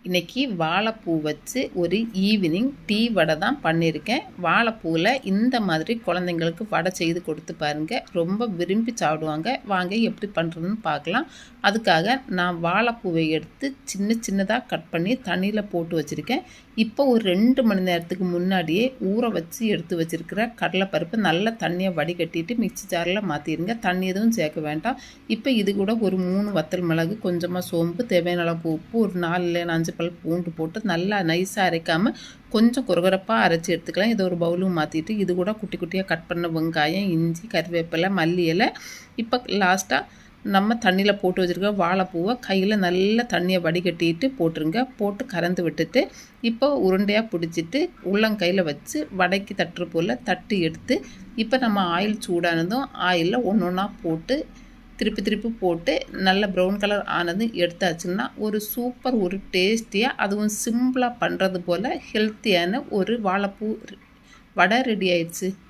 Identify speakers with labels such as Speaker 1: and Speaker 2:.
Speaker 1: இன்றைக்கி வாழைப்பூ வச்சு ஒரு ஈவினிங் டீ வடை தான் பண்ணியிருக்கேன். வாழைப்பூவில் இந்த மாதிரி குழந்தைங்களுக்கு வடை செய்து கொடுத்து பாருங்கள், ரொம்ப விரும்பி சாப்பிடுவாங்க. வாங்க எப்படி பண்ணுறதுன்னு பார்க்கலாம். அதுக்காக நான் வாழைப்பூவை எடுத்து சின்ன சின்னதாக கட் பண்ணி தண்ணியில் போட்டு வச்சுருக்கேன். இப்போ ஒரு 2 மணி நேரத்துக்கு முன்னாடியே ஊற வச்சு எடுத்து வச்சுருக்கிற கடலைப்பருப்பு நல்லா தண்ணியை வடிகட்டிட்டு மிக்ஸி ஜாரில் மாற்றிடுங்க. தண்ணி எதுவும் சேர்க்க வேண்டாம். இப்போ இது கூட ஒரு 3 வத்தல் மிளகு, கொஞ்சமாக சோம்பு, தேவையான அளவு உப்பு, ஒரு 4 இல்லைன்னா 5 பல் பூண்டு போட்டு நல்லா நைஸாக அரைக்காமல் கொஞ்சம் குறகுறப்பாக அரைச்சி எடுத்துக்கலாம். இதை ஒரு பவுலும் மாற்றிட்டு இது கூட குட்டி குட்டியாக கட் பண்ண வெங்காயம், இஞ்சி, கருவேப்பிலை, மல்லி இலை. இப்போ லாஸ்ட்டாக நம்ம தண்ணியில் போட்டு வச்சுருக்க வாழைப்பூவை கையில் நல்லா தண்ணியை வடிகட்டிட்டு போட்டுருங்க. போட்டு கறந்து விட்டுட்டு இப்போ உருண்டையாக பிடிச்சிட்டு உள்ளங்கையில் வச்சு வடைக்கு தட்டுற போல் தட்டி எடுத்து இப்போ நம்ம ஆயில் சூடானதும் ஆயிலில் ஒன்று ஒன்றா போட்டு திருப்பி போட்டு நல்ல ப்ரௌன் கலர் ஆனது எடுத்தாச்சுன்னா ஒரு சூப்பர், ஒரு டேஸ்டியாக, அதுவும் சிம்பிளாக பண்ணுறது போல் ஹெல்த்தியான ஒரு வாழைப்பூ வடை ரெடி ஆயிடுச்சு.